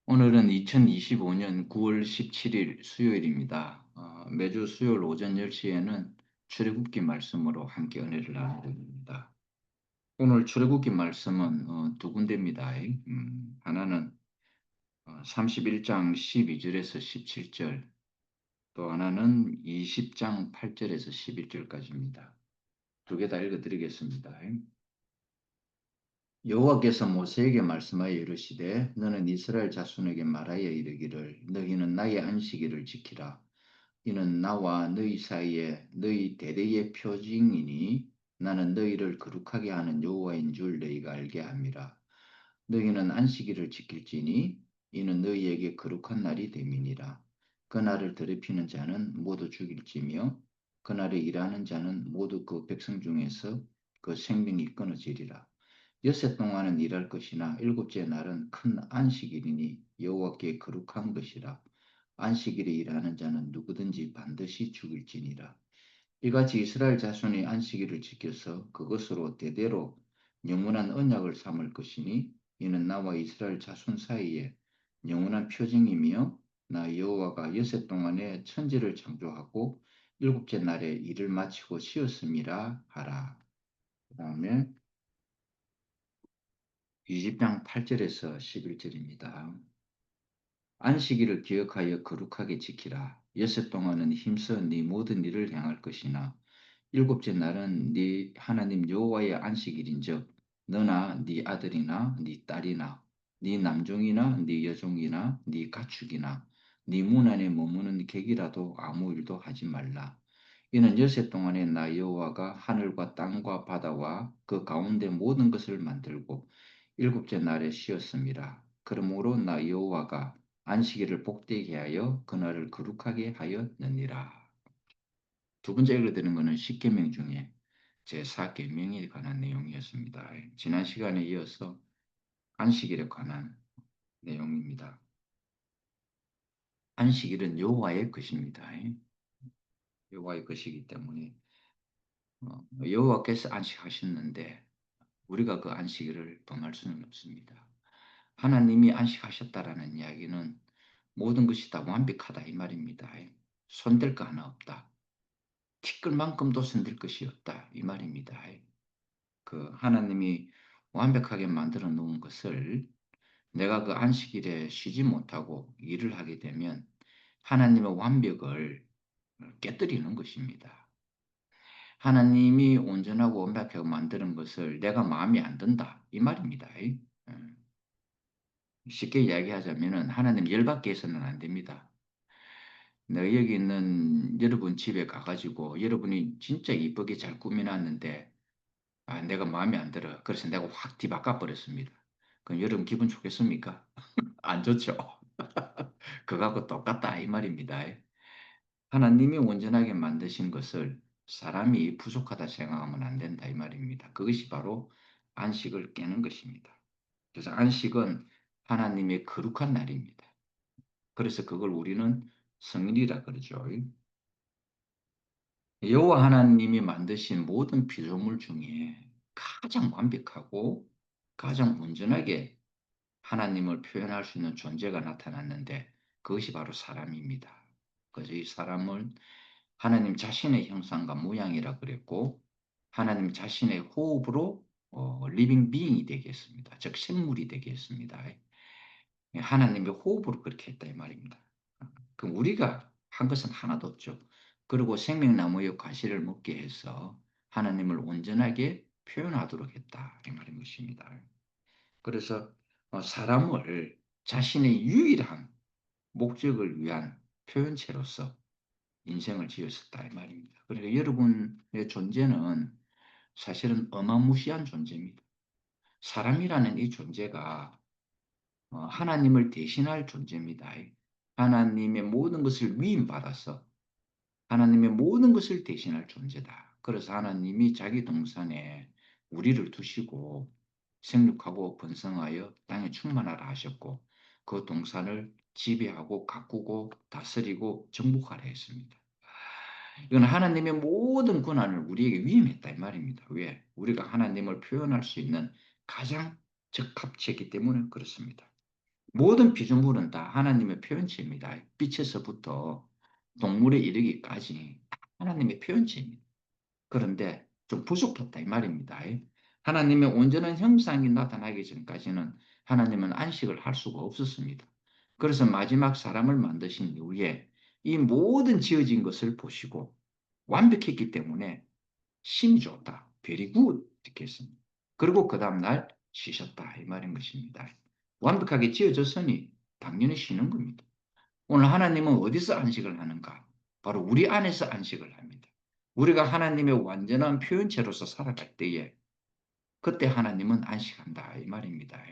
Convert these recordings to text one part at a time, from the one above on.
오늘은 2025년 9월 17일 수요일입니다. 매주 수요일 오전 10시에는 출애굽기 말씀으로 함께 은혜를 나누니다. 오늘 출애굽기 말씀은 두 군데입니다. 하나는 31장 12절에서 17절, 또 하나는 20장 8절에서 11절까지입니다. 두 개 다 읽어드리겠습니다. 여호와께서 모세에게 말씀하여 이르시되 너는 이스라엘 자손에게 말하여 이르기를 너희는 나의 안식일을 지키라. 이는 나와 너희 사이에 너희 대대의 표징이니 나는 너희를 거룩하게 하는 여호와인 줄 너희가 알게 함이라. 너희는 안식일을 지킬지니 이는 너희에게 거룩한 날이 됨이니라. 그 날을 더럽히는 자는 모두 죽일지며 그 날에 일하는 자는 모두 그 백성 중에서 그 생명이 끊어지리라. 엿새 동안은 일할 것이나 일곱째 날은 큰 안식일이니 여호와께 거룩한 것이라. 안식일에 일하는 자는 누구든지 반드시 죽일지니라. 이같이 이스라엘 자손이 안식일을 지켜서 그것으로 대대로 영원한 언약을 삼을 것이니 이는 나와 이스라엘 자손 사이에 영원한 표징이며 나 여호와가 엿새 동안에 천지를 창조하고 일곱째 날에 일을 마치고 쉬었음이라 하라. 그 다음에 20장 8절에서 11절입니다. 안식일을 기억하여 거룩하게 지키라. 엿새 동안은 힘써 네 모든 일을 행할 것이나 일곱째 날은 네 하나님 여호와의 안식일인즉 너나 네 아들이나 네 딸이나 네 남종이나 네 여종이나 네 가축이나 네 문 안에 머무는 객이라도 아무 일도 하지 말라. 이는 엿새 동안에 나 여호와가 하늘과 땅과 바다와 그 가운데 모든 것을 만들고 일곱째 날에 쉬었습니다. 그러므로 나 여호와가 안식일을 복되게 하여 그날을 거룩하게 하였느니라. 두 번째 읽어드린 것은 십계명 중에 제4계명에 관한 내용이었습니다. 지난 시간에 이어서 안식일에 관한 내용입니다. 안식일은 여호와의 것입니다. 여호와의 것이기 때문에 여호와께서 안식하셨는데 우리가 그 안식일을 범할 수는 없습니다. 하나님이 안식하셨다라는 이야기는 모든 것이 다 완벽하다 이 말입니다. 손댈 거 하나 없다. 티끌만큼도 손댈 것이 없다 이 말입니다. 그 하나님이 완벽하게 만들어 놓은 것을 내가 그 안식일에 쉬지 못하고 일을 하게 되면 하나님의 완벽을 깨뜨리는 것입니다. 하나님이 온전하고 완벽하게 만드는 것을 내가 마음에 안 든다 이 말입니다. 쉽게 이야기하자면 하나님 열받게 해서는 안 됩니다. 내가 여기 있는 여러분 집에 가가지고 여러분이 진짜 이쁘게 잘 꾸며놨는데 내가 마음에 안 들어. 그래서 내가 확 뒤바꿔 버렸습니다. 그럼 여러분 기분 좋겠습니까? 안 좋죠. 그거하고 똑같다 이 말입니다. 하나님이 온전하게 만드신 것을 사람이 부족하다 생각하면 안 된다 이 말입니다. 그것이 바로 안식을 깨는 것입니다. 그래서 안식은 하나님의 거룩한 날입니다. 그래서 그걸 우리는 성일이라 그러죠. 여호와 하나님이 만드신 모든 피조물 중에 가장 완벽하고 가장 온전하게 하나님을 표현할 수 있는 존재가 나타났는데 그것이 바로 사람입니다. 그래서 이 사람을 하나님 자신의 형상과 모양이라 그랬고 하나님 자신의 호흡으로 리빙 비잉이 되겠습니다. 즉 생물이 되겠습니다. 하나님의 호흡으로 그렇게 했다 이 말입니다. 그럼 우리가 한 것은 하나도 없죠. 그리고 생명나무의 과실을 먹게 해서 하나님을 온전하게 표현하도록 했다 이 말인 것입니다. 그래서 사람을 자신의 유일한 목적을 위한 표현체로서 인생을 지었었다 이 말입니다. 그러니까 여러분의 존재는 사실은 어마무시한 존재입니다. 사람이라는 이 존재가 하나님을 대신할 존재입니다. 하나님의 모든 것을 위임받아서 하나님의 모든 것을 대신할 존재다. 그래서 하나님이 자기 동산에 우리를 두시고 생육하고 번성하여 땅에 충만하라 하셨고 그 동산을 지배하고 가꾸고 다스리고 정복하라 했습니다. 이건 하나님의 모든 권한을 우리에게 위임했다 이 말입니다. 왜? 우리가 하나님을 표현할 수 있는 가장 적합체이기 때문에 그렇습니다. 모든 피조물은 다 하나님의 표현체입니다. 빛에서부터 동물에 이르기까지 다 하나님의 표현체입니다. 그런데 좀 부족했다 이 말입니다. 하나님의 온전한 형상이 나타나기 전까지는 하나님은 안식을 할 수가 없었습니다. 그래서 마지막 사람을 만드신 이후에 이 모든 지어진 것을 보시고 완벽했기 때문에 심이 좋다. very good 이렇게 했습니다. 그리고 그 다음날 쉬셨다 이 말인 것입니다. 완벽하게 지어졌으니 당연히 쉬는 겁니다. 오늘 하나님은 어디서 안식을 하는가? 바로 우리 안에서 안식을 합니다. 우리가 하나님의 완전한 표현체로서 살아갈 때에 그때 하나님은 안식한다 이 말입니다.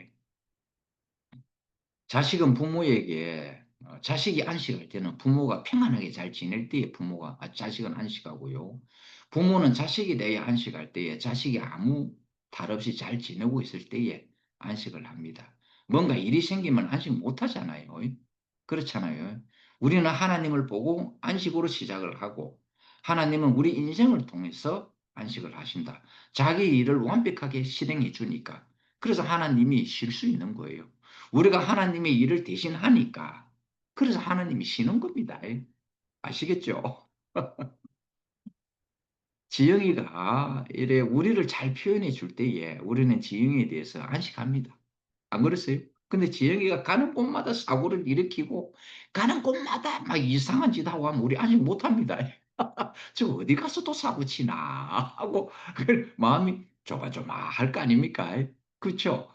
자식은 부모에게 자식이 안식할 때는 부모가 평안하게 잘 지낼 때에 부모가 자식은 안식하고요. 부모는 자식이 대해 안식할 때에 자식이 아무 탈 없이 잘 지내고 있을 때에 안식을 합니다. 뭔가 일이 생기면 안식 못 하잖아요. 그렇잖아요. 우리는 하나님을 보고 안식으로 시작을 하고 하나님은 우리 인생을 통해서 안식을 하신다. 자기 일을 완벽하게 실행해 주니까. 그래서 하나님이 쉴 수 있는 거예요. 우리가 하나님의 일을 대신하니까. 그래서 하나님이 쉬는 겁니다. 아시겠죠? 지영이가 이래 우리를 잘 표현해 줄 때에 우리는 지영이에 대해서 안식합니다. 안 그랬어요? 근데 지영이가 가는 곳마다 사고를 일으키고 가는 곳마다 막 이상한 짓 하고 하면 우리 안식 못 합니다. 저 어디 가서 또 사고 치나 하고 그 마음이 조마조마할 거 아닙니까? 그렇죠?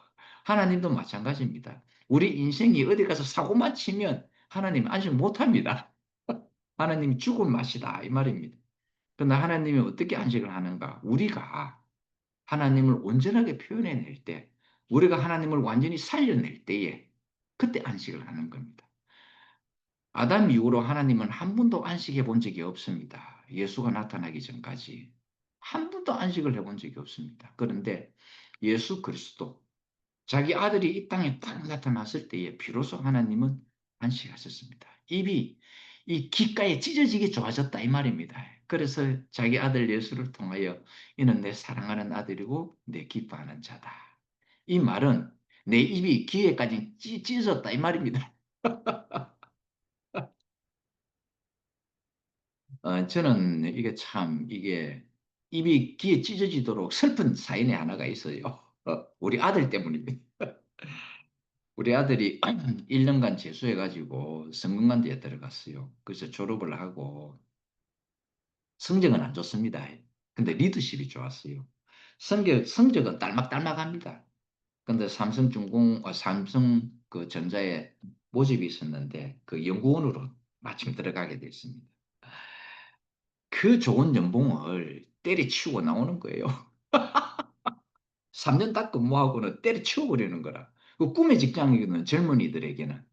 하나님도 마찬가지입니다. 우리 인생이 어디 가서 사고만 치면 하나님 안식 못 합니다. 하나님이 죽은 맛이다 이 말입니다. 그러나 하나님이 어떻게 안식을 하는가? 우리가 하나님을 온전하게 표현해낼 때, 우리가 하나님을 완전히 살려낼 때에 그때 안식을 하는 겁니다. 아담 이후로 하나님은 한 번도 안식해 본 적이 없습니다. 예수가 나타나기 전까지 한 번도 안식을 해본 적이 없습니다. 그런데 예수 그리스도 자기 아들이 이 땅에 딱 나타났을 때에 비로소 하나님은 안식하셨습니다. 입이 이 귓가에 찢어지게 좋아졌다 이 말입니다. 그래서 자기 아들 예수를 통하여 이는 내 사랑하는 아들이고 내 기뻐하는 자다. 이 말은 내 입이 귀에까지 찢어졌다 이 말입니다. 저는 이게 참 이게 입이 귀에 찢어지도록 슬픈 사연이 하나가 있어요. 우리 아들 때문입니다. 우리 아들이 1년간 재수해가지고 성균관대에 들어갔어요. 그래서 졸업을 하고 성적은 안 좋습니다. 근데 리더십이 좋았어요. 성적은 딸막딸막합니다. 근데 삼성 그 전자에 모집이 있었는데 그 연구원으로 마침 들어가게 됐습니다. 그 좋은 연봉을 때려치우고 나오는 거예요. 3년 딱 근무하고는 때려치워버리는 거라. 그 꿈의 직장이거든, 젊은이들에게는.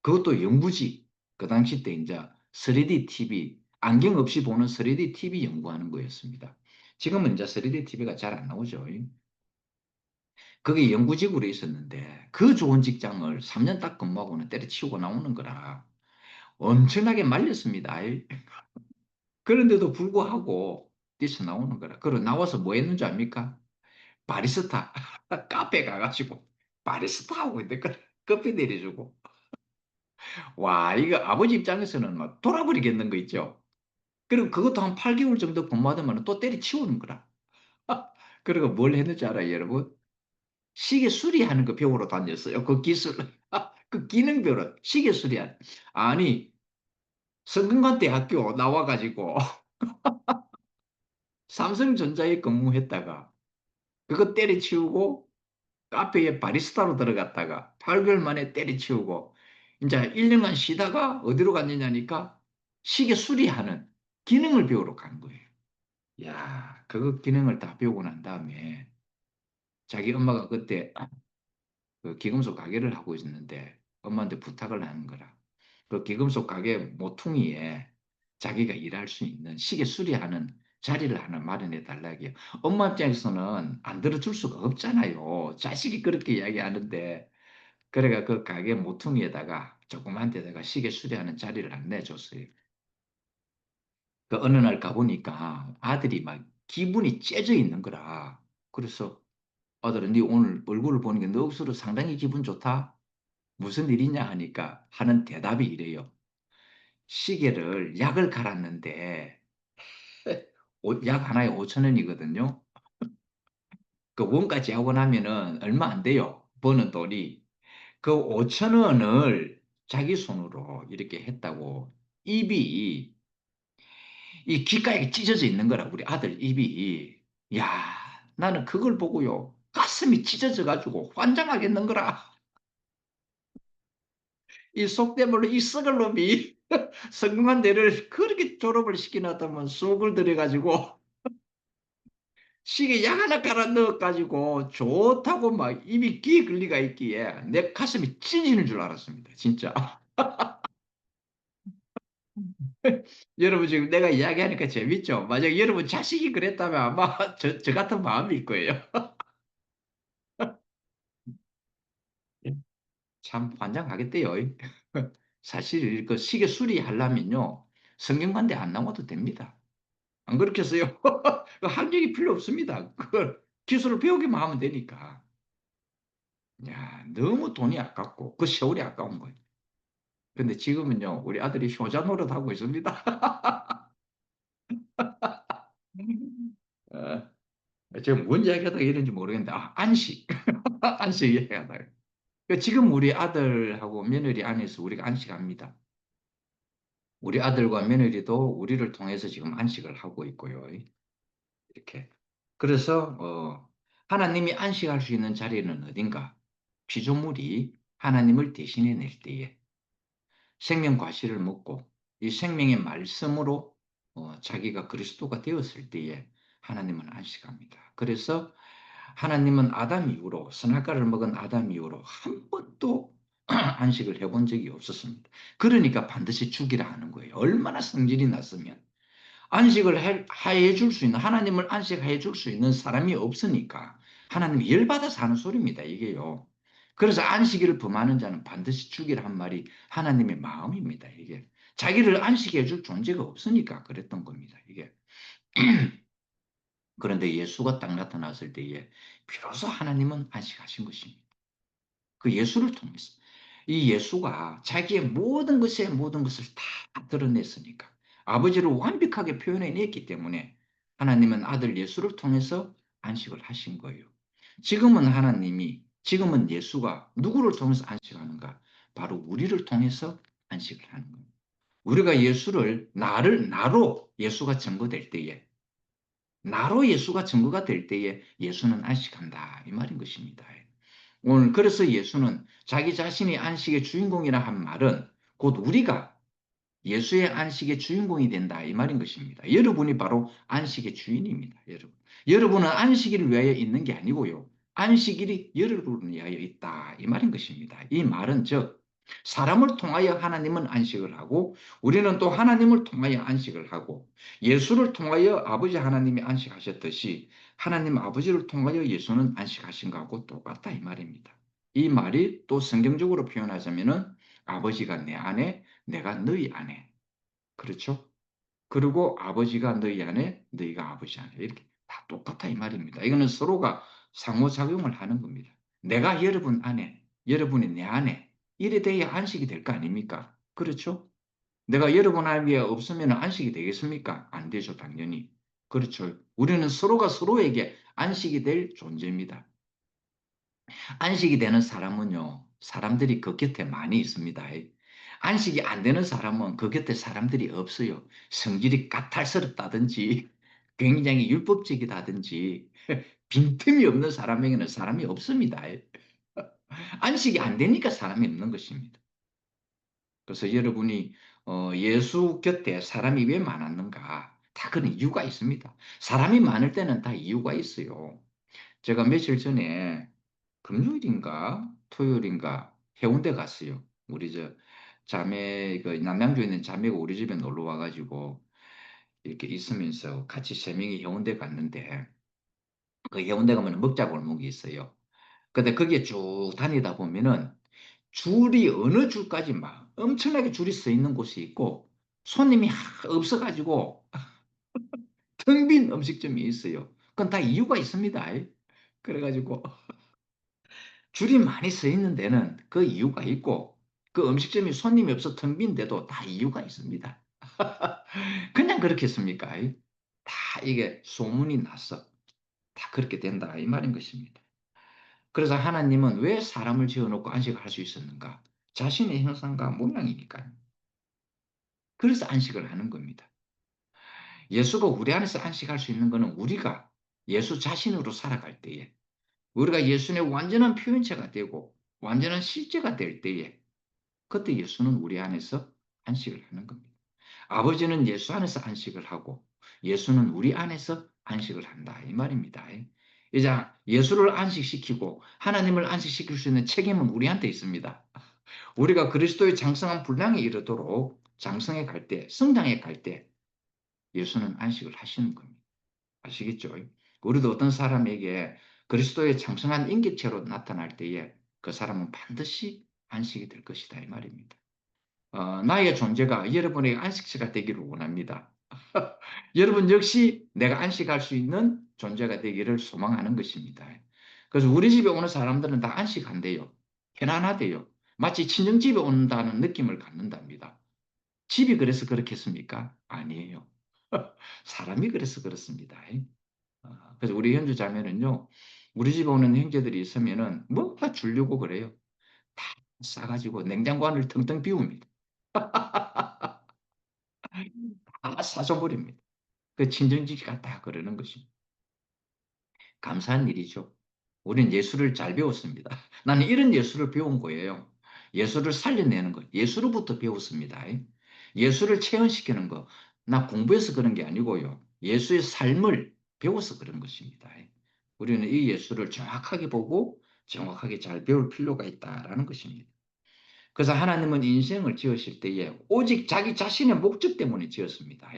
그것도 영구직. 그 당시 때 이제 3D TV, 안경 없이 보는 3D TV 연구하는 거였습니다. 지금은 이제 3D TV가 잘 안 나오죠. 그게 영구직으로 있었는데 그 좋은 직장을 3년 딱 근무하고는 때려치우고 나오는 거라 엄청나게 말렸습니다. 그런데도 불구하고 뛰쳐 나오는 거라. 그리고 나와서 뭐 했는 줄 압니까? 바리스타. 카페 가가지고 바리스타 하고 있는데 커피 내려주고. 와, 이거 아버지 입장에서는 막 돌아버리겠는 거 있죠. 그리고 그것도 한 8개월 정도 근무하다면 또 때려치우는 거라. 그리고 뭘 했는지 알아요, 여러분? 시계 수리하는 거 배우러 다녔어요. 그 기술. 그 기능 배우러 시계 수리하는. 아니, 성균관대학교 나와가지고 삼성전자에 근무했다가 그거 때려치우고 카페에 바리스타로 들어갔다가 8개월 만에 때려치우고 이제 1년간 쉬다가 어디로 갔느냐니까 시계 수리하는 기능을 배우러 간 거예요. 야, 그거 기능을 다 배우고 난 다음에 자기 엄마가 그때 그 기금속 가게를 하고 있었는데 엄마한테 부탁을 하는 거라. 그 기금속 가게 모퉁이에 자기가 일할 수 있는 시계 수리하는 자리를 하나 마련해 달라고요. 엄마 입장에서는 안 들어줄 수가 없잖아요. 자식이 그렇게 이야기하는데 그래가 그 가게 모퉁이에다가 조그만 데다가 시계 수리하는 자리를 안 내줬어요. 그 어느 날 가보니까 아들이 막 기분이 째져 있는 거라. 그래서 아들은 네 오늘 얼굴을 보니까 너 억수로 상당히 기분 좋다. 무슨 일이냐 하니까 하는 대답이 이래요. 시계를 약을 갈았는데 약 하나에 5천 원이거든요. 그 원까지 하고 나면은 얼마 안 돼요. 버는 돈이. 그 5천 원을 자기 손으로 이렇게 했다고 입이 이 귓가에 찢어져 있는 거라 우리 아들 입이. 야, 나는 그걸 보고요. 가슴이 찢어져 가지고 환장하겠는 거라. 이 속대물로 이 썩을 놈이 성공한 데를 그렇게 졸업을 시키놨다면 속을 들여가지고 시계 약 하나 갈아 넣어가지고 좋다고 막 입이 귀에 걸리가 있기에 내 가슴이 찢어지는 줄 알았습니다. 진짜. 여러분 지금 내가 이야기하니까 재밌죠? 만약 여러분 자식이 그랬다면 아마 저 같은 마음일 거예요. 참 환장하겠대요. 사실 그 시계 수리하려면요. 성경관대 안 나와도 됩니다. 안 그렇겠어요? 그 학력이 필요 없습니다. 그걸 기술을 배우기만 하면 되니까. 야, 너무 돈이 아깝고 그 세월이 아까운 거예요. 근데 지금은요, 우리 아들이 효자 노릇하고 있습니다. 어, 제가 뭔 이야기하다가 이런지 모르겠는데, 안식. 안식 이야기하다가. 지금 우리 아들하고 며느리 안에서 우리가 안식합니다. 우리 아들과 며느리도 우리를 통해서 지금 안식을 하고 있고요. 이렇게. 그래서, 하나님이 안식할 수 있는 자리는 어딘가? 피조물이 하나님을 대신해 낼 때에 생명 과실을 먹고 이 생명의 말씀으로 자기가 그리스도가 되었을 때에 하나님은 안식합니다. 그래서 하나님은 아담 이후로 선악과를 먹은 아담 이후로 한 번도 안식을 해본 적이 없었습니다. 그러니까 반드시 죽이라 하는 거예요. 얼마나 성질이 났으면 안식을 해 줄 수 있는 하나님을 안식해 줄 수 있는 사람이 없으니까 하나님이 열받아서 하는 소리입니다. 이게요. 그래서 안식일을 범하는 자는 반드시 죽이라 한 말이 하나님의 마음입니다. 이게 자기를 안식해 줄 존재가 없으니까 그랬던 겁니다. 이게 그런데 예수가 딱 나타났을 때에 비로소 하나님은 안식하신 것입니다. 그 예수를 통해서 이 예수가 자기의 모든 것에 모든 것을 다 드러냈으니까 아버지를 완벽하게 표현해냈기 때문에 하나님은 아들 예수를 통해서 안식을 하신 거예요. 지금은 예수가 누구를 통해서 안식하는가? 바로 우리를 통해서 안식을 하는 겁니다. 우리가 나로 예수가 증거될 때에 나로 예수가 증거가 될 때에 예수는 안식한다 이 말인 것입니다. 오늘 그래서 예수는 자기 자신이 안식의 주인공이라 한 말은 곧 우리가 예수의 안식의 주인공이 된다 이 말인 것입니다. 여러분이 바로 안식의 주인입니다. 여러분은 안식일을 위하여 있는 게 아니고요. 안식일이 여러분을 위하여 있다 이 말인 것입니다. 이 말은 즉 사람을 통하여 하나님은 안식을 하고 우리는 또 하나님을 통하여 안식을 하고 예수를 통하여 아버지 하나님이 안식하셨듯이 하나님 아버지를 통하여 예수는 안식하신 것하고 똑같다 이 말입니다. 이 말이 또 성경적으로 표현하자면은 아버지가 내 안에 내가 너희 안에. 그렇죠? 그리고 아버지가 너희 안에, 너희가 아버지 안에. 이렇게 다 똑같아 이 말입니다. 이거는 서로가 상호작용을 하는 겁니다. 내가 여러분 안에, 여러분이 내 안에. 이래 돼야 안식이 될 거 아닙니까? 그렇죠? 내가 여러분 안에 없으면 안식이 되겠습니까? 안 되죠, 당연히. 그렇죠. 우리는 서로가 서로에게 안식이 될 존재입니다. 안식이 되는 사람은요, 사람들이 그 곁에 많이 있습니다. 안식이 안 되는 사람은 그 곁에 사람들이 없어요. 성질이 까탈스럽다든지, 굉장히 율법적이다든지, 빈틈이 없는 사람에게는 사람이 없습니다. 안식이 안 되니까 사람이 없는 것입니다. 그래서 여러분이 예수 곁에 사람이 왜 많았는가? 다 그런 이유가 있습니다. 사람이 많을 때는 다 이유가 있어요. 제가 며칠 전에 금요일인가 토요일인가 해운대 갔어요. 우리 저 자매 그 남양주에 있는 자매가 우리 집에 놀러 와가지고 이렇게 있으면서 같이 세 명이 해운대 갔는데 그 해운대 가면 먹자골목이 있어요. 근데 거기에 쭉 다니다 보면은 줄이 어느 줄까지 막 엄청나게 줄이 서 있는 곳이 있고 손님이 없어가지고 텅 빈 음식점이 있어요. 그건 다 이유가 있습니다. 그래가지고 줄이 많이 서 있는 데는 그 이유가 있고 그 음식점이 손님이 없어 텅 빈 데도 다 이유가 있습니다. 그냥 그렇겠습니까? 다 이게 소문이 났어. 다 그렇게 된다 이 말인 것입니다. 그래서 하나님은 왜 사람을 지어놓고 안식을 할 수 있었는가? 자신의 형상과 모양이니까요. 그래서 안식을 하는 겁니다. 예수가 우리 안에서 안식할 수 있는 것은 우리가 예수 자신으로 살아갈 때에 우리가 예수의 완전한 표현체가 되고 완전한 실제가 될 때에 그때 예수는 우리 안에서 안식을 하는 겁니다. 아버지는 예수 안에서 안식을 하고 예수는 우리 안에서 안식을 한다 이 말입니다. 이제 예수를 안식시키고 하나님을 안식시킬 수 있는 책임은 우리한테 있습니다. 우리가 그리스도의 장성한 분량에 이르도록 장성해 갈 때, 성장해 갈 때 예수는 안식을 하시는 겁니다. 아시겠죠? 우리도 어떤 사람에게 그리스도의 장성한 인격체로 나타날 때에 그 사람은 반드시 안식이 될 것이다 이 말입니다. 나의 존재가 여러분의 안식처가 되기를 원합니다. 여러분 역시 내가 안식할 수 있는 존재가 되기를 소망하는 것입니다. 그래서 우리 집에 오는 사람들은 다 안식한대요. 편안하대요. 마치 친정집에 온다는 느낌을 갖는답니다. 집이 그래서 그렇겠습니까? 아니에요. 사람이 그래서 그렇습니다. 그래서 우리 현주 자매는요, 우리 집에 오는 형제들이 있으면은 뭐가 주려고 그래요. 다 싸가지고 냉장고 안을 텅텅 비웁니다. 다 사줘버립니다. 그 친정집 같다 그러는 것입니다. 감사한 일이죠. 우리는 예수를 잘 배웠습니다. 나는 이런 예수를 배운 거예요. 예수를 살려내는 것. 예수로부터 배웠습니다. 예수를 체험시키는 것. 나 공부해서 그런 게 아니고요. 예수의 삶을 배워서 그런 것입니다. 우리는 이 예수를 정확하게 보고 정확하게 잘 배울 필요가 있다라는 것입니다. 그래서 하나님은 인생을 지으실 때에 오직 자기 자신의 목적 때문에 지었습니다.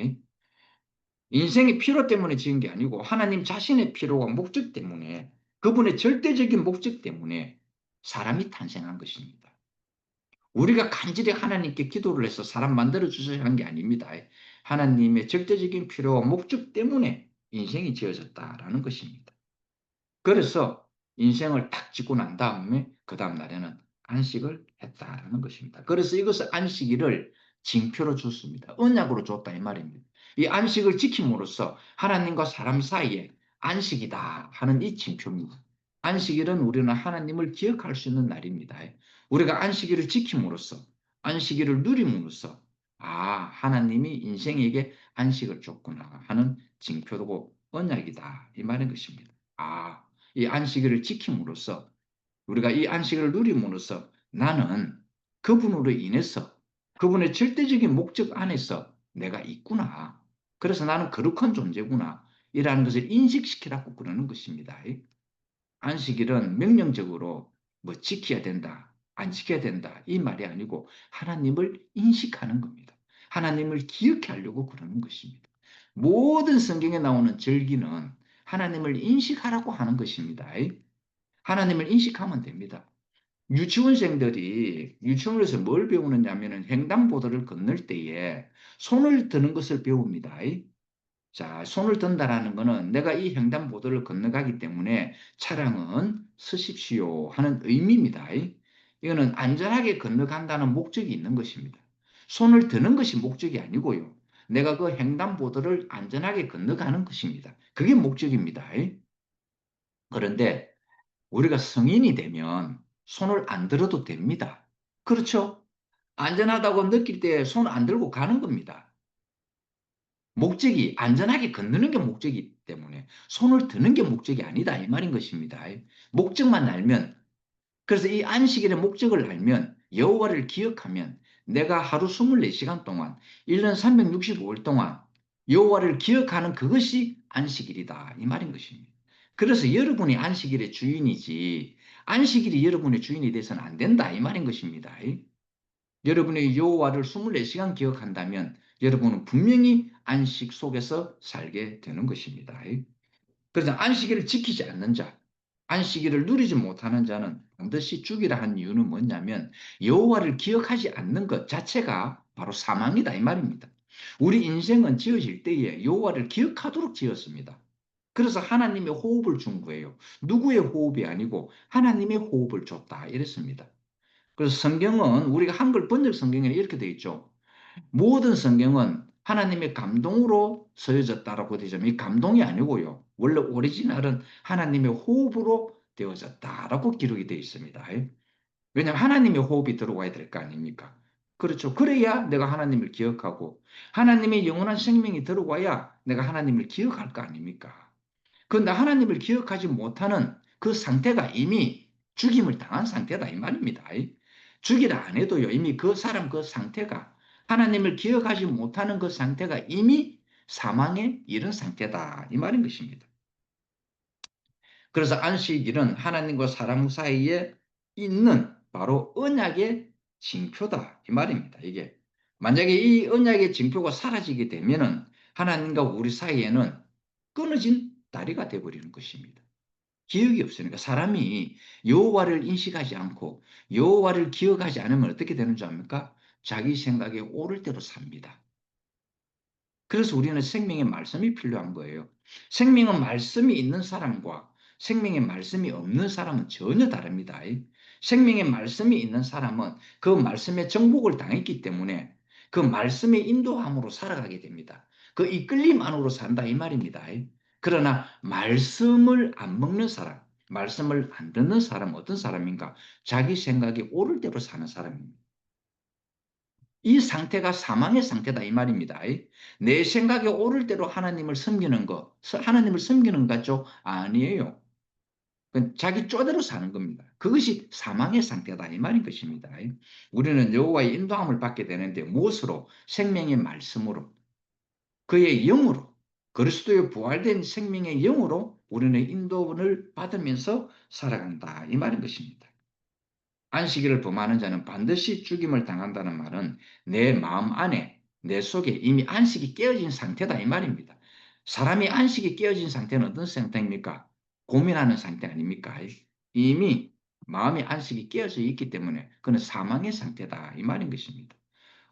인생의 필요 때문에 지은 게 아니고 하나님 자신의 필요와 목적 때문에 그분의 절대적인 목적 때문에 사람이 탄생한 것입니다. 우리가 간절히 하나님께 기도를 해서 사람 만들어 주셔야 한 게 아닙니다. 하나님의 절대적인 필요와 목적 때문에 인생이 지어졌다라는 것입니다. 그래서 인생을 딱 짓고 난 다음에 그 다음 날에는 안식을 했다라는 것입니다. 그래서 이것을 안식일을 징표로 줬습니다. 언약으로 줬다 이 말입니다. 이 안식을 지킴으로써 하나님과 사람 사이에 안식이다 하는 이 징표입니다. 안식일은 우리는 하나님을 기억할 수 있는 날입니다. 우리가 안식일을 지킴으로써 안식일을 누림으로써 하나님이 인생에게 안식을 줬구나 하는 징표고 언약이다 이 말인 것입니다. 이 안식일을 지킴으로써 우리가 이 안식을 누림으로써 나는 그분으로 인해서 그분의 절대적인 목적 안에서 내가 있구나. 그래서 나는 거룩한 존재구나. 이라는 것을 인식시키라고 그러는 것입니다. 안식일은 명령적으로 뭐 지켜야 된다, 안 지켜야 된다 이 말이 아니고 하나님을 인식하는 겁니다. 하나님을 기억해 하려고 그러는 것입니다. 모든 성경에 나오는 절기는 하나님을 인식하라고 하는 것입니다. 하나님을 인식하면 됩니다. 유치원생들이 유치원에서 뭘 배우느냐 하면 횡단보도를 건널 때에 손을 드는 것을 배웁니다. 자, 손을 든다라는 것은 내가 이 횡단보도를 건너가기 때문에 차량은 서십시오 하는 의미입니다. 이거는 안전하게 건너간다는 목적이 있는 것입니다. 손을 드는 것이 목적이 아니고요. 내가 그 횡단보도를 안전하게 건너가는 것입니다. 그게 목적입니다. 그런데 우리가 성인이 되면 손을 안 들어도 됩니다. 그렇죠? 안전하다고 느낄 때 손 안 들고 가는 겁니다. 목적이 안전하게 건너는 게 목적이기 때문에 손을 드는 게 목적이 아니다 이 말인 것입니다. 목적만 알면 그래서 이 안식일의 목적을 알면 여호와를 기억하면 내가 하루 24시간 동안 1년 365일 동안 여호와를 기억하는 그것이 안식일이다 이 말인 것입니다. 그래서 여러분이 안식일의 주인이지 안식일이 여러분의 주인이 돼서는 안 된다 이 말인 것입니다. 여러분의 여호와를 24시간 기억한다면 여러분은 분명히 안식 속에서 살게 되는 것입니다. 그래서 안식일을 지키지 않는 자, 안식일을 누리지 못하는 자는 반드시 죽이라 한 이유는 뭐냐면 여호와를 기억하지 않는 것 자체가 바로 사망이다 이 말입니다. 우리 인생은 지어질 때에 여호와를 기억하도록 지었습니다. 그래서 하나님의 호흡을 준 거예요. 누구의 호흡이 아니고 하나님의 호흡을 줬다. 이랬습니다. 그래서 성경은 우리가 한글 번역 성경에는 이렇게 되어 있죠. 모든 성경은 하나님의 감동으로 쓰여졌다라고 되어 있지만 이 감동이 아니고요. 원래 오리지널은 하나님의 호흡으로 되어졌다라고 기록이 되어 있습니다. 왜냐하면 하나님의 호흡이 들어와야 될 거 아닙니까? 그렇죠. 그래야 내가 하나님을 기억하고 하나님의 영원한 생명이 들어와야 내가 하나님을 기억할 거 아닙니까? 그런데 하나님을 기억하지 못하는 그 상태가 이미 죽임을 당한 상태다 이 말입니다. 죽이라 안 해도요. 이미 그 사람 그 상태가 하나님을 기억하지 못하는 그 상태가 이미 사망에 이른 상태다 이 말인 것입니다. 그래서 안식일은 하나님과 사람 사이에 있는 바로 언약의 징표다 이 말입니다. 이게 만약에 이 언약의 징표가 사라지게 되면은 하나님과 우리 사이에는 끊어진 다리가 되어버리는 것입니다. 기억이 없으니까 사람이 여호와를 인식하지 않고 여호와를 기억하지 않으면 어떻게 되는 줄 압니까? 자기 생각에 오를 대로 삽니다. 그래서 우리는 생명의 말씀이 필요한 거예요. 생명은 말씀이 있는 사람과 생명의 말씀이 없는 사람은 전혀 다릅니다. 생명의 말씀이 있는 사람은 그 말씀에 정복을 당했기 때문에 그 말씀의 인도함으로 살아가게 됩니다. 그 이끌림 안으로 산다 이 말입니다. 그러나 말씀을 안 먹는 사람, 말씀을 안 듣는 사람은 어떤 사람인가? 자기 생각에 오를 대로 사는 사람입니다. 이 상태가 사망의 상태다 이 말입니다. 내 생각에 오를 대로 하나님을 섬기는 거, 하나님을 섬기는 거죠? 아니에요. 자기 쪼대로 사는 겁니다. 그것이 사망의 상태다 이 말인 것입니다. 우리는 여호와의 인도함을 받게 되는데 무엇으로? 생명의 말씀으로, 그의 영으로, 그리스도의 부활된 생명의 영으로 우리는 인도를 받으면서 살아간다 이 말인 것입니다. 안식일을 범하는 자는 반드시 죽임을 당한다는 말은 내 마음 안에 내 속에 이미 안식이 깨어진 상태다 이 말입니다. 사람이 안식이 깨어진 상태는 어떤 상태입니까? 고민하는 상태 아닙니까? 이미 마음의 안식이 깨어져 있기 때문에 그는 사망의 상태다 이 말인 것입니다.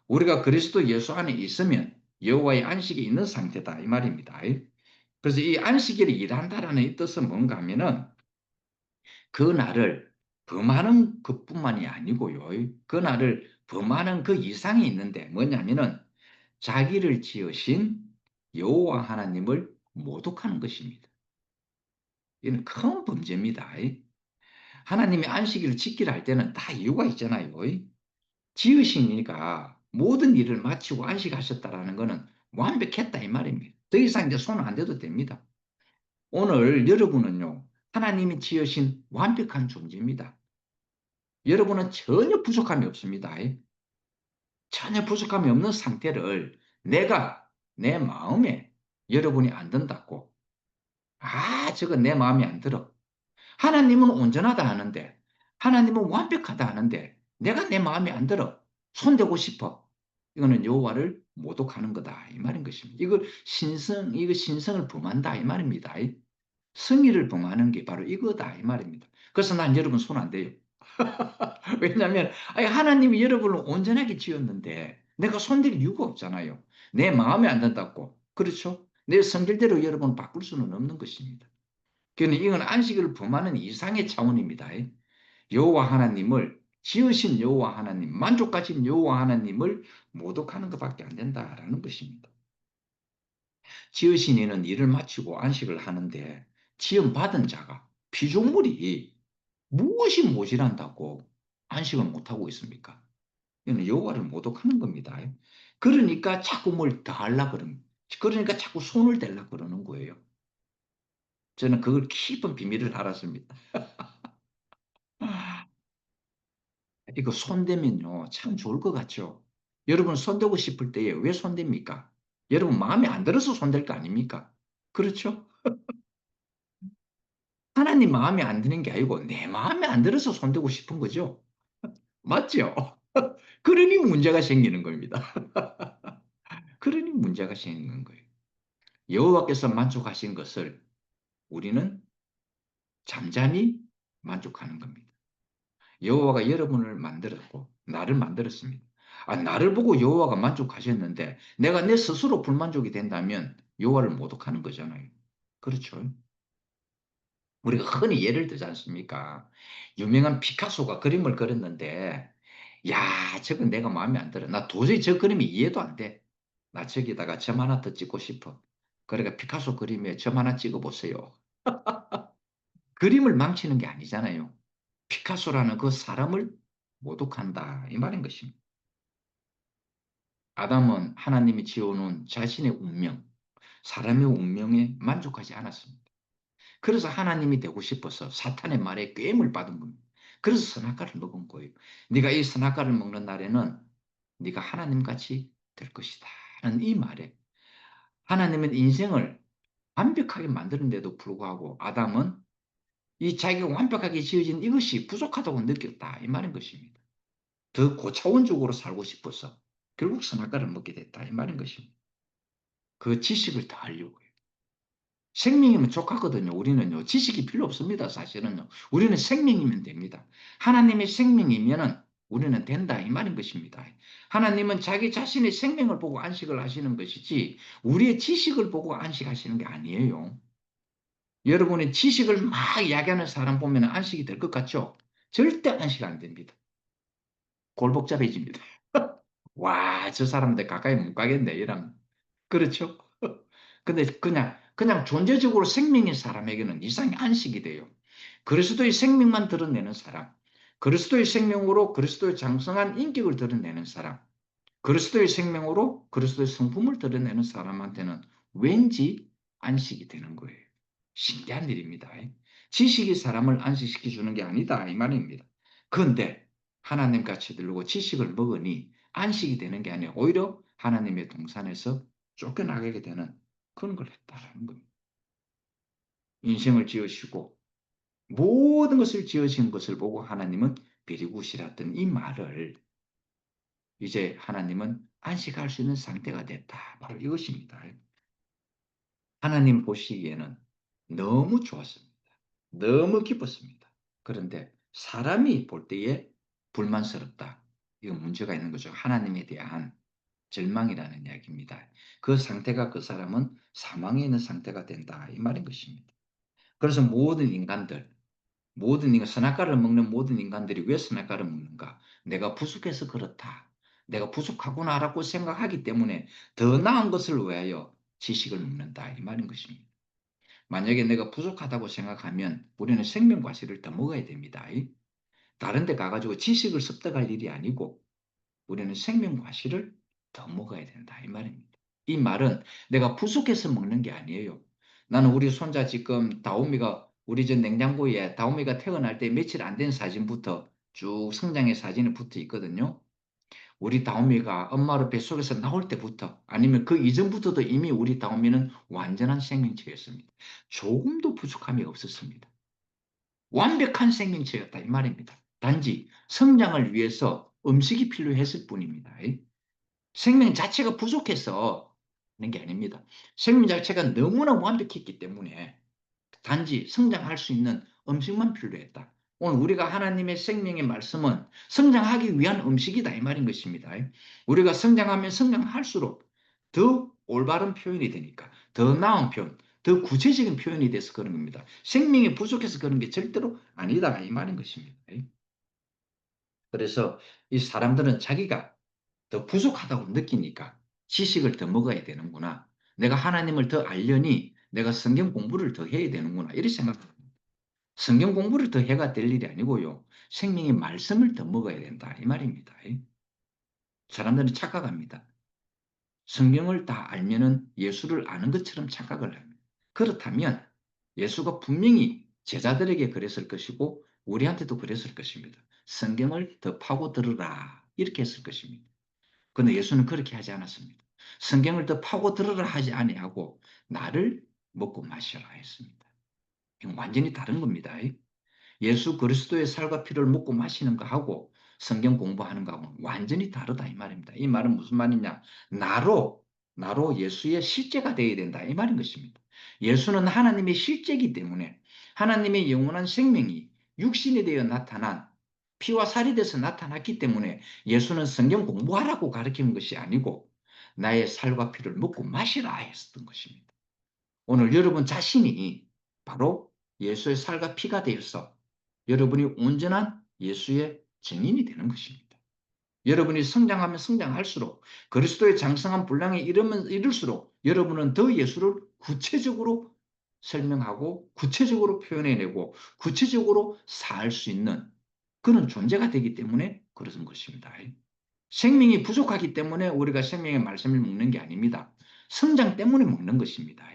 우리가 그리스도 예수 안에 있으면 여호와의 안식이 있는 상태다 이 말입니다. 그래서 이 안식일이 일한다라는 이 뜻은 뭔가 하면은 그 날을 범하는 것뿐만이 아니고요. 그 날을 범하는 그 이상이 있는데 뭐냐면은 자기를 지으신 여호와 하나님을 모독하는 것입니다. 이는 큰 범죄입니다. 하나님이 안식일을 지키라 할 때는 다 이유가 있잖아요. 지으시니까 모든 일을 마치고 안식하셨다라는 것은 완벽했다 이 말입니다. 더 이상 이제 손 안 대도 됩니다. 오늘 여러분은요, 하나님이 지으신 완벽한 존재입니다. 여러분은 전혀 부족함이 없습니다. 전혀 부족함이 없는 상태를 내가 내 마음에 여러분이 안 든다고. 아, 저건 내 마음에 안 들어. 하나님은 온전하다 하는데, 하나님은 완벽하다 하는데, 내가 내 마음에 안 들어. 손대고 싶어. 이거는 여호와를 모독하는 거다. 이 말인 것입니다. 이거 신성을 범한다. 이 말입니다. 성의를 범하는 게 바로 이거다. 이 말입니다. 그래서 난 여러분 손 안 대요. 왜냐하면 하나님이 여러분을 온전하게 지었는데 내가 손댈 이유가 없잖아요. 내 마음에 안 든다고. 그렇죠? 내 성질대로 여러분 바꿀 수는 없는 것입니다. 그러니 이건 안식을 범하는 이상의 차원입니다. 여호와 하나님을 지으신 여호와 하나님, 만족하신 여호와 하나님을 모독하는 것밖에 안 된다라는 것입니다. 지으신 이는 일을 마치고 안식을 하는데 지음 받은 자가 피조물이 무엇이 모자란다고 안식을 못하고 있습니까? 이는 여호와를 모독하는 겁니다. 그러니까 자꾸 뭘 더 하려고 그러는, 그러니까 자꾸 손을 대려고 그러는 거예요. 저는 그걸 깊은 비밀을 알았습니다. 이거 손대면요, 참 좋을 것 같죠? 여러분 손대고 싶을 때에 왜 손댑니까? 여러분 마음에 안 들어서 손댈 거 아닙니까? 그렇죠? 하나님 마음에 안 드는 게 아니고 내 마음에 안 들어서 손대고 싶은 거죠. 맞죠? 그러니 문제가 생기는 겁니다. 그러니 문제가 생기는 거예요. 여호와께서 만족하신 것을 우리는 잠잠히 만족하는 겁니다. 여호와가 여러분을 만들었고 나를 만들었습니다. 아, 나를 보고 여호와가 만족하셨는데 내가 내 스스로 불만족이 된다면 여호와를 모독하는 거잖아요. 그렇죠. 우리가 흔히 예를 들지 않습니까? 유명한 피카소가 그림을 그렸는데, 야, 저건 내가 마음에 안 들어. 나 도저히 저 그림이 이해도 안 돼. 나 저기다가 점 하나 더 찍고 싶어. 그러니까 피카소 그림에 점 하나 찍어 보세요. 그림을 망치는 게 아니잖아요. 피카소라는 그 사람을 모독한다. 이 말인 것입니다. 아담은 하나님이 지어놓은 자신의 운명, 사람의 운명에 만족하지 않았습니다. 그래서 하나님이 되고 싶어서 사탄의 말에 꾀임을 받은 겁니다. 그래서 선악과를 먹은 거예요. 네가 이 선악과를 먹는 날에는 네가 하나님같이 될 것이다 하는 이 말에 하나님은 인생을 완벽하게 만드는데도 불구하고 아담은 이 자기가 완벽하게 지어진 이것이 부족하다고 느꼈다 이 말인 것입니다. 더 고차원적으로 살고 싶어서 결국 선악과를 먹게 됐다 이 말인 것입니다. 그 지식을 더 하려고요. 생명이면 족하거든요. 우리는요. 지식이 필요 없습니다. 사실은요. 우리는 생명이면 됩니다. 하나님의 생명이면 우리는 된다. 이 말인 것입니다. 하나님은 자기 자신의 생명을 보고 안식을 하시는 것이지 우리의 지식을 보고 안식하시는 게 아니에요. 여러분이 지식을 막 이야기하는 사람 보면 안식이 될 것 같죠? 절대 안식 안 됩니다. 골복잡해집니다. 와, 저 사람들 가까이 못 가겠네. 이러면. 그렇죠? 근데 그냥 존재적으로 생명인 사람에게는 이상히 안식이 돼요. 그리스도의 생명만 드러내는 사람, 그리스도의 생명으로 그리스도의 장성한 인격을 드러내는 사람, 그리스도의 생명으로 그리스도의 성품을 드러내는 사람한테는 왠지 안식이 되는 거예요. 신기한 일입니다. 지식이 사람을 안식시켜 주는 게 아니다 이 말입니다. 그런데 하나님 같이 들고 지식을 먹으니 안식이 되는 게 아니라 오히려 하나님의 동산에서 쫓겨나게 되는 그런 걸 했다라는 겁니다. 인생을 지으시고 모든 것을 지으신 것을 보고 하나님은 비리굿이랐던 이 말을 이제 하나님은 안식할 수 있는 상태가 됐다. 바로 이것입니다. 하나님 보시기에는 너무 좋았습니다. 너무 기뻤습니다. 그런데 사람이 볼 때에 불만스럽다. 이건 문제가 있는 거죠. 하나님에 대한 절망이라는 이야기입니다. 그 상태가 그 사람은 사망에 있는 상태가 된다. 이 말인 것입니다. 그래서 모든 인간, 선악과를 먹는 모든 인간들이 왜 선악과를 먹는가? 내가 부족해서 그렇다. 내가 부족하구나라고 생각하기 때문에 더 나은 것을 위하여 지식을 먹는다. 이 말인 것입니다. 만약에 내가 부족하다고 생각하면 우리는 생명과실을 더 먹어야 됩니다. 다른 데 가가지고 지식을 습득할 일이 아니고 우리는 생명과실을 더 먹어야 된다. 이 말입니다. 이 말은 내가 부족해서 먹는 게 아니에요. 나는 우리 손자 지금 다오미가 우리 전 냉장고에 다오미가 태어날 때 며칠 안 된 사진부터 쭉 성장의 사진이 붙어 있거든요. 우리 다오미가 엄마로 뱃속에서 나올 때부터 아니면 그 이전부터도 이미 우리 다오미는 완전한 생명체였습니다. 조금도 부족함이 없었습니다. 완벽한 생명체였다 이 말입니다. 단지 성장을 위해서 음식이 필요했을 뿐입니다. 생명 자체가 부족해서 하는 게 아닙니다. 생명 자체가 너무나 완벽했기 때문에 단지 성장할 수 있는 음식만 필요했다. 오늘 우리가 하나님의 생명의 말씀은 성장하기 위한 음식이다 이 말인 것입니다. 우리가 성장하면 성장할수록 더 올바른 표현이 되니까 더 나은 표현, 더 구체적인 표현이 돼서 그런 겁니다. 생명이 부족해서 그런 게 절대로 아니다 이 말인 것입니다. 그래서 이 사람들은 자기가 더 부족하다고 느끼니까 지식을 더 먹어야 되는구나. 내가 하나님을 더 알려니 내가 성경 공부를 더 해야 되는구나. 이렇게 생각합니다. 성경 공부를 더 해가 될 일이 아니고요. 생명의 말씀을 더 먹어야 된다. 이 말입니다. 사람들은 착각합니다. 성경을 다 알면은 예수를 아는 것처럼 착각을 합니다. 그렇다면 예수가 분명히 제자들에게 그랬을 것이고 우리한테도 그랬을 것입니다. 성경을 더 파고 들으라. 이렇게 했을 것입니다. 그런데 예수는 그렇게 하지 않았습니다. 성경을 더 파고 들으라 하지 아니하고 나를 먹고 마셔라 했습니다. 이건 완전히 다른 겁니다. 예수 그리스도의 살과 피를 먹고 마시는 거하고 성경 공부하는 거하고는 완전히 다르다 이 말입니다. 이 말은 무슨 말이냐? 나로 예수의 실제가 되어야 된다 이 말인 것입니다. 예수는 하나님의 실제이기 때문에 하나님의 영원한 생명이 육신이 되어 나타난 피와 살이 돼서 나타났기 때문에 예수는 성경 공부하라고 가르치는 것이 아니고 나의 살과 피를 먹고 마시라 했었던 것입니다. 오늘 여러분 자신이 바로 예수의 살과 피가 되어서 여러분이 온전한 예수의 증인이 되는 것입니다. 여러분이 성장하면 성장할수록 그리스도의 장성한 분량에 이를수록 여러분은 더 예수를 구체적으로 설명하고 구체적으로 표현해내고 구체적으로 살 수 있는 그런 존재가 되기 때문에 그런 것입니다. 생명이 부족하기 때문에 우리가 생명의 말씀을 먹는 게 아닙니다. 성장 때문에 먹는 것입니다.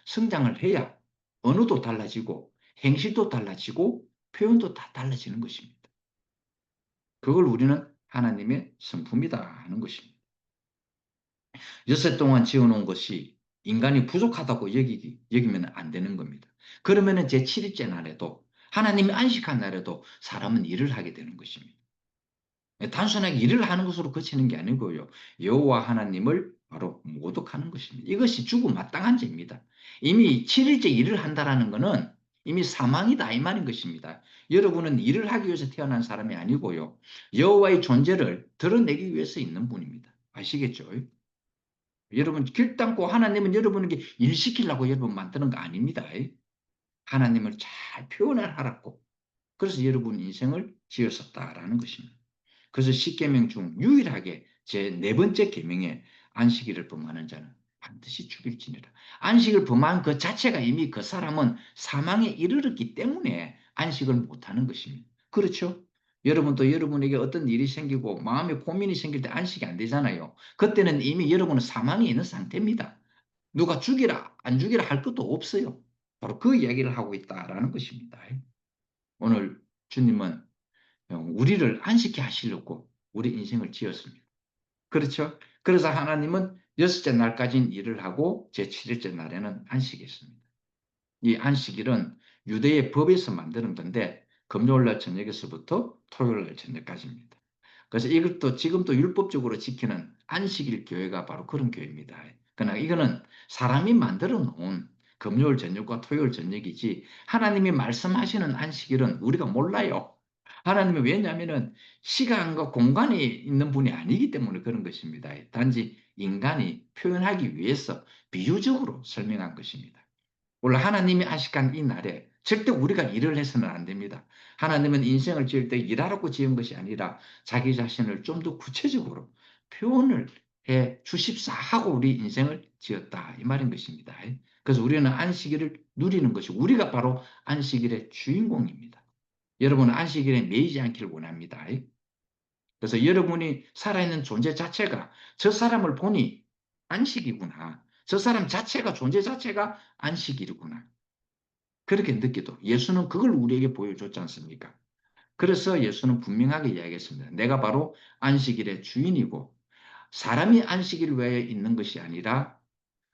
성장을 해야 언어도 달라지고 행실도 달라지고 표현도 다 달라지는 것입니다. 그걸 우리는 하나님의 성품이다 하는 것입니다. 여섯 동안 지어놓은 것이 인간이 부족하다고 여기면 안 되는 겁니다. 그러면 제7일째 날에도 하나님이 안식한 날에도 사람은 일을 하게 되는 것입니다. 단순하게 일을 하는 것으로 그치는 게 아니고요. 여호와 하나님을 바로 모독하는 것입니다. 이것이 죽음 마땅한 죄입니다. 이미 7일째 일을 한다라는 것은 이미 사망이다 이 말인 것입니다. 여러분은 일을 하기 위해서 태어난 사람이 아니고요. 여호와의 존재를 드러내기 위해서 있는 분입니다. 아시겠죠? 여러분 결단코 하나님은 여러분에게 일 시키려고 여러분 만드는 거 아닙니다. 하나님을 잘 표현을 하라고. 그래서 여러분 인생을 지었었다라는 것입니다. 그래서 십계명 중 유일하게 제 네 번째 계명에 안식일을 범하는 자는 반드시 죽일지니라. 안식을 범한 그 자체가 이미 그 사람은 사망에 이르렀기 때문에 안식을 못하는 것입니다. 그렇죠? 여러분도 여러분에게 어떤 일이 생기고 마음에 고민이 생길 때 안식이 안 되잖아요. 그때는 이미 여러분은 사망에 있는 상태입니다. 누가 죽이라 안 죽이라 할 것도 없어요. 바로 그 이야기를 하고 있다라는 것입니다. 오늘 주님은 우리를 안식케 하시려고 우리 인생을 지었습니다. 그렇죠? 그래서 하나님은 여섯째 날까지는 일을 하고 제7일째 날에는 안식했습니다. 이 안식일은 유대의 법에서 만드는 건데 금요일날 저녁에서부터 토요일날 저녁까지입니다. 그래서 이것도 지금도 율법적으로 지키는 안식일 교회가 바로 그런 교회입니다. 그러나 이거는 사람이 만들어 놓은 금요일 저녁과 토요일 저녁이지 하나님이 말씀하시는 안식일은 우리가 몰라요. 하나님이 왜냐하면 시간과 공간이 있는 분이 아니기 때문에 그런 것입니다. 단지 인간이 표현하기 위해서 비유적으로 설명한 것입니다. 원래 하나님이 안식한 이 날에 절대 우리가 일을 해서는 안 됩니다. 하나님은 인생을 지을 때 일하라고 지은 것이 아니라 자기 자신을 좀 더 구체적으로 표현을 해 주십사 하고 우리 인생을 지었다 이 말인 것입니다. 그래서 우리는 안식일을 누리는 것이 우리가 바로 안식일의 주인공입니다. 여러분은 안식일에 매이지 않기를 원합니다. 그래서 여러분이 살아있는 존재 자체가 저 사람을 보니 안식이구나. 저 사람 자체가 존재 자체가 안식일이구나. 그렇게 느껴도 예수는 그걸 우리에게 보여줬지 않습니까? 그래서 예수는 분명하게 이야기했습니다. 내가 바로 안식일의 주인이고 사람이 안식일을 위하여 있는 것이 아니라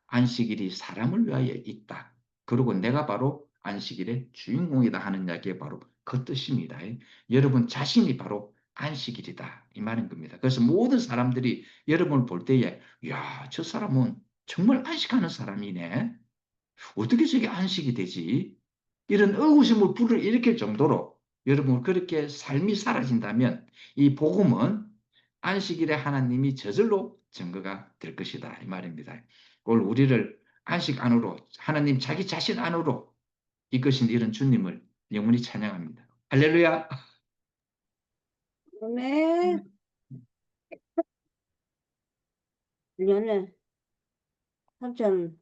안식일이 사람을 위하여 있다. 그리고 내가 바로 안식일의 주인공이다 하는 이야기에 바로 그 뜻입니다. 여러분 자신이 바로 안식일이다. 이 말인 겁니다. 그래서 모든 사람들이 여러분을 볼 때에 야, 저 사람은 정말 안식하는 사람이네. 어떻게 저게 안식이 되지? 이런 의구심을 불러일으킬 정도로 여러분 그렇게 삶이 사라진다면 이 복음은 안식일에 하나님이 저절로 증거가 될 것이다 이 말입니다. 오늘 우리를 안식 안으로 하나님 자기 자신 안으로 이끄신 이런 주님을 영원히 찬양합니다. 할렐루야. 네. 1년에 3천